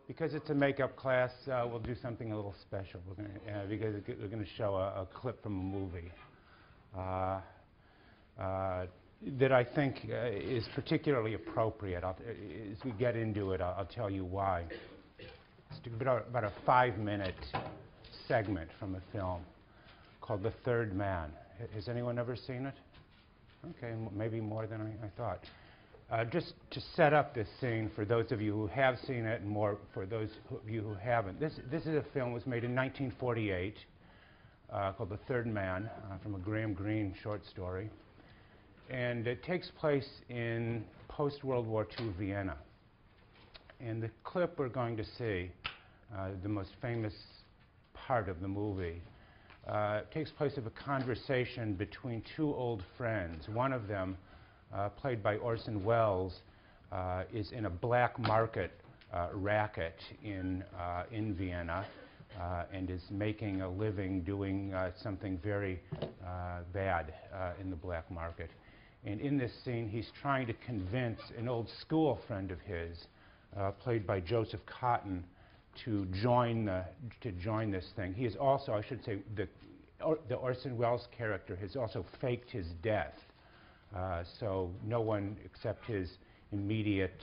Because it's a makeup class, we'll do something a little special. Because we're going to show a clip from a movie that I think is particularly appropriate. As we get into it, I'll tell you why. It's about a 5-minute segment from a film called The Third Man. Has anyone ever seen it? Okay, maybe more than I thought. Just to set up this scene for those of you who have seen it and more for those of you who haven't. This is a film that was made in 1948 called The Third Man from a Graham Greene short story. And it takes place in post-World War II Vienna. And the clip we're going to see, the most famous part of the movie, takes place of a conversation between two old friends. One of them, played by Orson Welles, is in a black market racket in Vienna and is making a living doing something very bad in the black market. And in this scene, he's trying to convince an old school friend of his, played by Joseph Cotten, to join this thing. He is also, I should say, the Orson Welles character has also faked his death. So no one except his immediate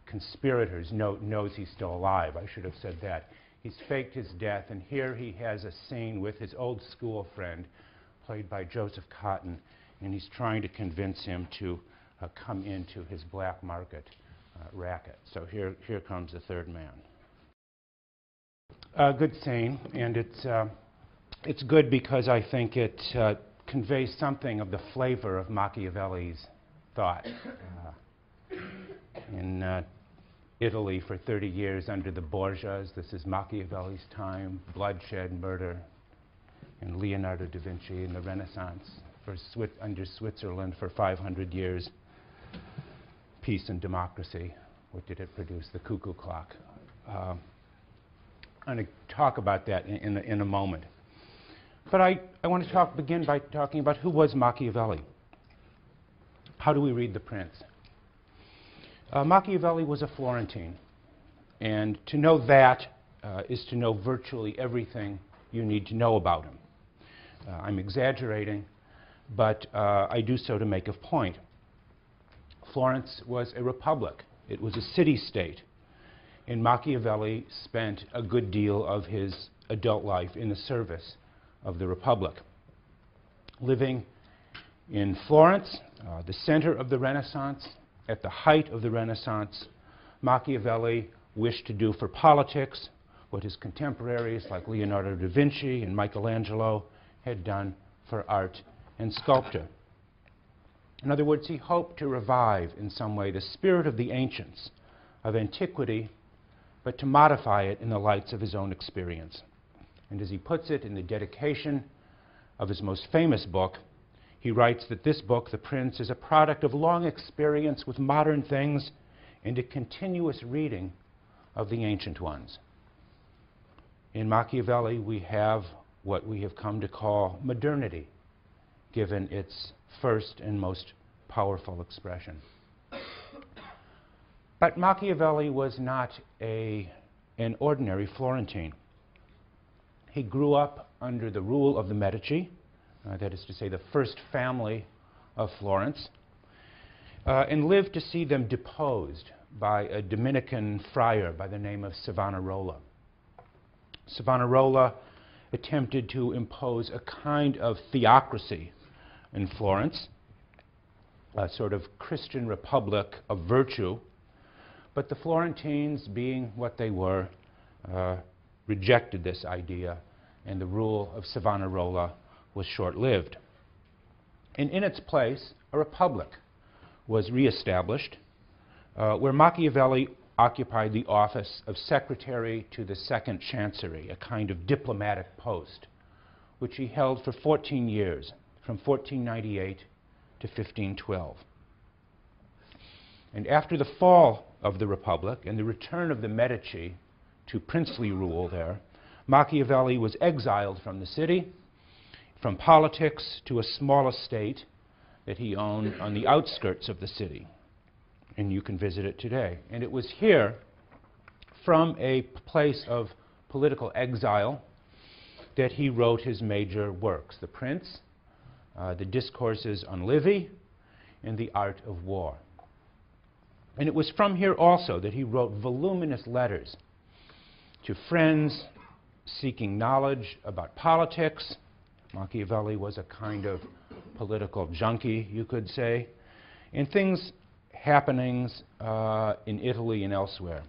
conspirators knows he's still alive. I should have said that. He's faked his death, and here he has a scene with his old school friend, played by Joseph Cotten, and he's trying to convince him to come into his black market racket. So here comes The Third Man. Good scene, and it's good because I think it conveys something of the flavor of Machiavelli's thought. In Italy for 30 years under the Borgias, this is Machiavelli's time, bloodshed, murder, and Leonardo da Vinci in the Renaissance, under Switzerland for 500 years, peace and democracy. What did it produce? The cuckoo clock. I'm going to talk about that in a moment. But I want to begin by talking about who was Machiavelli. How do we read the Prince? Machiavelli was a Florentine, and to know that is to know virtually everything you need to know about him. I'm exaggerating, but I do so to make a point. Florence was a republic. It was a city-state, and Machiavelli spent a good deal of his adult life in the service of the Republic. Living in Florence, the center of the Renaissance, at the height of the Renaissance, Machiavelli wished to do for politics what his contemporaries like Leonardo da Vinci and Michelangelo had done for art and sculpture. In other words, he hoped to revive in some way the spirit of the ancients, of antiquity, but to modify it in the lights of his own experience. And as he puts it in the dedication of his most famous book, he writes that this book, The Prince, is a product of long experience with modern things and a continuous reading of the ancient ones. In Machiavelli, we have what we have come to call modernity, given its first and most powerful expression. But Machiavelli was not an ordinary Florentine. He grew up under the rule of the Medici, that is to say the first family of Florence, and lived to see them deposed by a Dominican friar by the name of Savonarola. Savonarola attempted to impose a kind of theocracy in Florence, a sort of Christian republic of virtue, but the Florentines, being what they were, rejected this idea, and the rule of Savonarola was short-lived. And in its place, a republic was reestablished, where Machiavelli occupied the office of secretary to the Second Chancery, a kind of diplomatic post, which he held for 14 years, from 1498 to 1512. And after the fall of the Republic and the return of the Medici to princely rule there, Machiavelli was exiled from the city, from politics, to a small estate that he owned on the outskirts of the city. And you can visit it today. And it was here, from a place of political exile that he wrote his major works, The Prince, the Discourses on Livy, and The Art of War. And it was from here also that he wrote voluminous letters to friends seeking knowledge about politics. Machiavelli was a kind of political junkie, you could say, and happenings in Italy and elsewhere.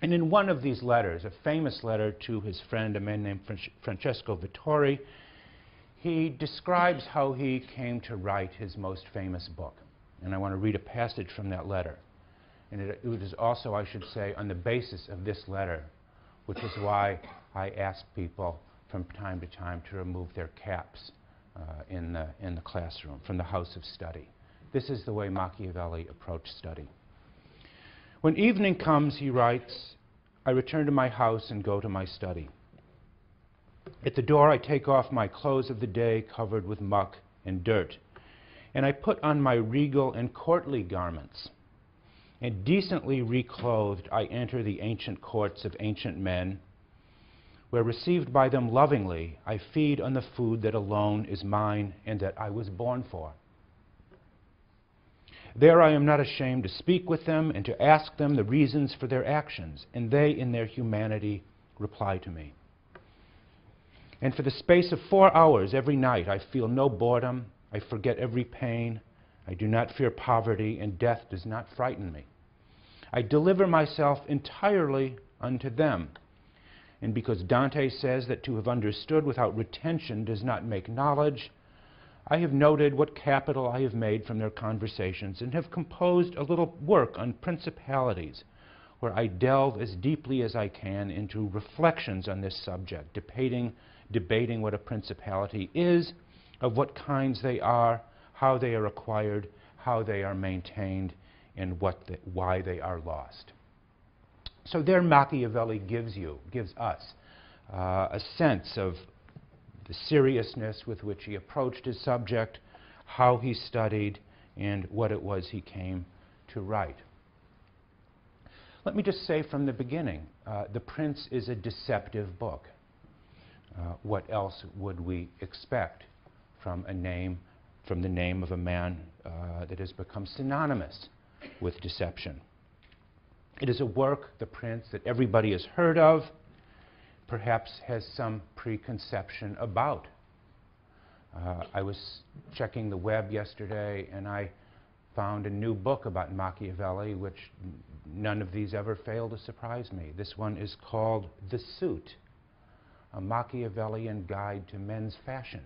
And in one of these letters, a famous letter to his friend, a man named Francesco Vittori, he describes how he came to write his most famous book. And I want to read a passage from that letter. And it is also, I should say, on the basis of this letter, which is why I ask people from time to time to remove their caps in the classroom, from the house of study. This is the way Machiavelli approached study. When evening comes, he writes, I return to my house and go to my study. At the door, I take off my clothes of the day covered with muck and dirt, and I put on my regal and courtly garments. And decently reclothed, I enter the ancient courts of ancient men, where received by them lovingly, I feed on the food that alone is mine and that I was born for. There I am not ashamed to speak with them and to ask them the reasons for their actions, and they in their humanity reply to me. And for the space of 4 hours every night I feel no boredom, I forget every pain, I do not fear poverty, and death does not frighten me. I deliver myself entirely unto them. And because Dante says that to have understood without retention does not make knowledge, I have noted what capital I have made from their conversations and have composed a little work on principalities, where I delve as deeply as I can into reflections on this subject, debating what a principality is, of what kinds they are, how they are acquired, how they are maintained, and why they are lost. So there Machiavelli gives us a sense of the seriousness with which he approached his subject, how he studied, and what it was he came to write. Let me just say from the beginning, The Prince is a deceptive book. What else would we expect from the name of a man that has become synonymous with deception? It is a work, The Prince, that everybody has heard of, perhaps has some preconception about. I was checking the web yesterday and I found a new book about Machiavelli, which none of these ever fail to surprise me. This one is called The Suit, a Machiavellian guide to men's fashion.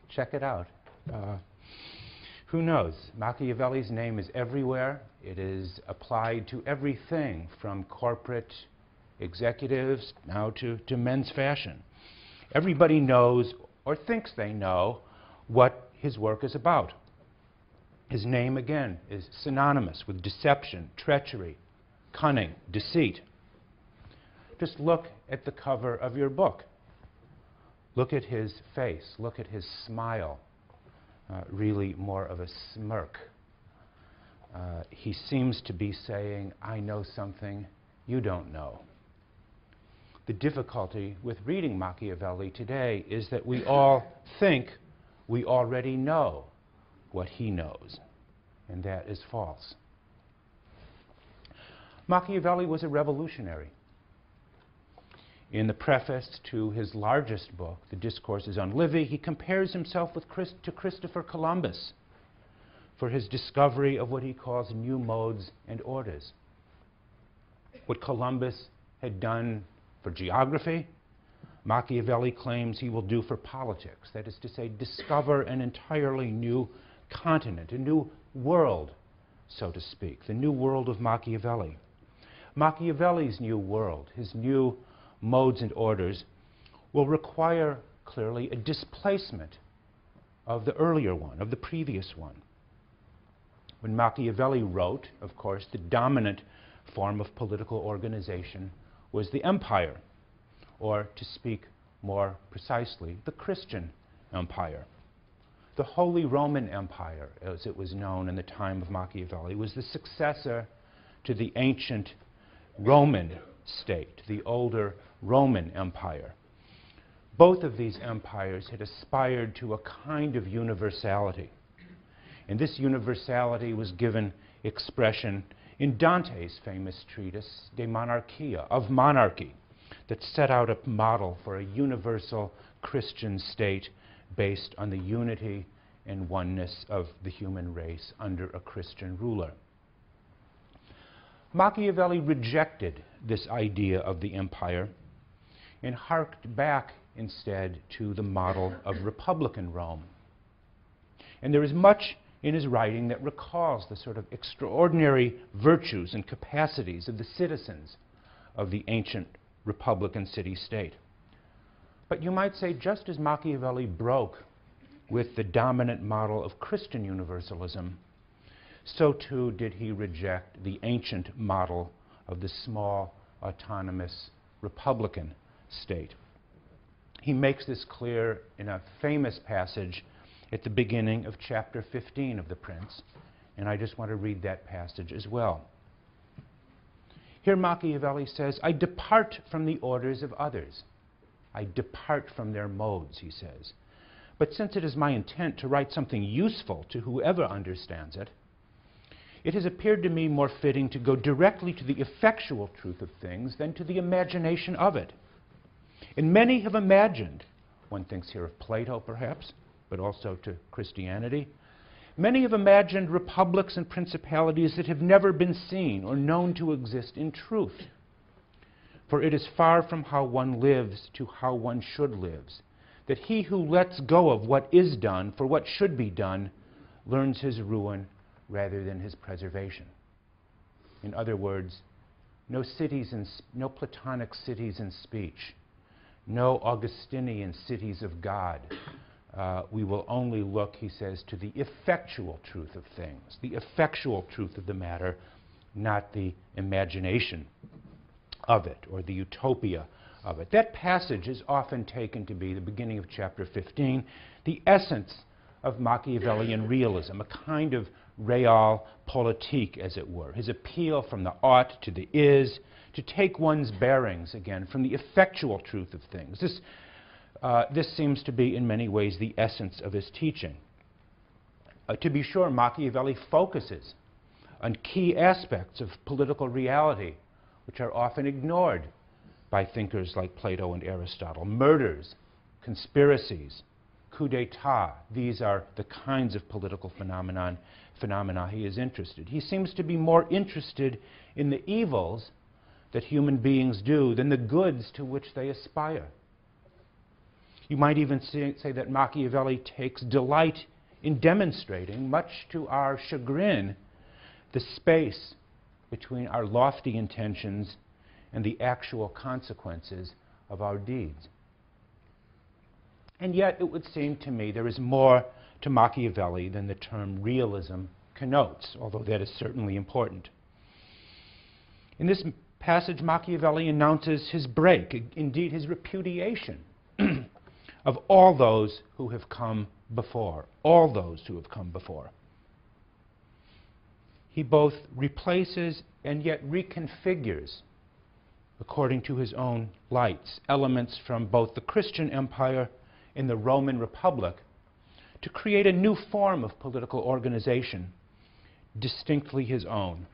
Check it out. Who knows? Machiavelli's name is everywhere. It is applied to everything from corporate executives now to men's fashion. Everybody knows or thinks they know what his work is about. His name, again, is synonymous with deception, treachery, cunning, deceit. Just look at the cover of your book. Look at his face. Look at his smile. Really more of a smirk. He seems to be saying, I know something you don't know. The difficulty with reading Machiavelli today is that we all think we already know what he knows, and that is false. Machiavelli was a revolutionary. In the preface to his largest book, The Discourses on Livy, he compares himself to Christopher Columbus for his discovery of what he calls new modes and orders. What Columbus had done for geography, Machiavelli claims he will do for politics. That is to say, discover an entirely new continent, a new world, so to speak, the new world of Machiavelli. Machiavelli's new world, his new modes and orders, will require clearly a displacement of the earlier one, of the previous one. When Machiavelli wrote, of course, the dominant form of political organization was the empire, or to speak more precisely, the Christian empire. The Holy Roman Empire, as it was known in the time of Machiavelli, was the successor to the ancient Roman state, the older Roman Empire. Both of these empires had aspired to a kind of universality. And this universality was given expression in Dante's famous treatise, De Monarchia, of monarchy, that set out a model for a universal Christian state based on the unity and oneness of the human race under a Christian ruler. Machiavelli rejected this idea of the empire and harked back instead to the model of Republican Rome. And there is much in his writing that recalls the sort of extraordinary virtues and capacities of the citizens of the ancient Republican city-state. But you might say, just as Machiavelli broke with the dominant model of Christian universalism, so too did he reject the ancient model of the small, autonomous Republican state. He makes this clear in a famous passage at the beginning of chapter 15 of The Prince, and I just want to read that passage as well. Here Machiavelli says, "I depart from the orders of others. I depart from their modes," he says. "But since it is my intent to write something useful to whoever understands it, it has appeared to me more fitting to go directly to the effectual truth of things than to the imagination of it. And many have imagined," one thinks here of Plato perhaps, but also to Christianity, "many have imagined republics and principalities that have never been seen or known to exist in truth. For it is far from how one lives to how one should live, that he who lets go of what is done for what should be done learns his ruin rather than his preservation." In other words, no Platonic cities in speech, no Augustinian cities of God. We will only look, he says, to the effectual truth of things, the effectual truth of the matter, not the imagination of it or the utopia of it. That passage is often taken to be the beginning of chapter 15, the essence of Machiavellian realism, a kind of realpolitik, as it were, his appeal from the ought to the is, to take one's bearings again from the effectual truth of things. This seems to be in many ways the essence of his teaching. To be sure, Machiavelli focuses on key aspects of political reality which are often ignored by thinkers like Plato and Aristotle. Murders, conspiracies, coup d'etat, these are the kinds of political phenomena he is interested. He seems to be more interested in the evils that human beings do than the goods to which they aspire. You might even say that Machiavelli takes delight in demonstrating, much to our chagrin, the space between our lofty intentions and the actual consequences of our deeds. And yet, it would seem to me there is more to Machiavelli than the term realism connotes, although that is certainly important. In this passage, Machiavelli announces his break, indeed his repudiation of all those who have come before, all those who have come before. He both replaces and yet reconfigures, according to his own lights, elements from both the Christian Empire and the Roman Republic to create a new form of political organization, distinctly his own,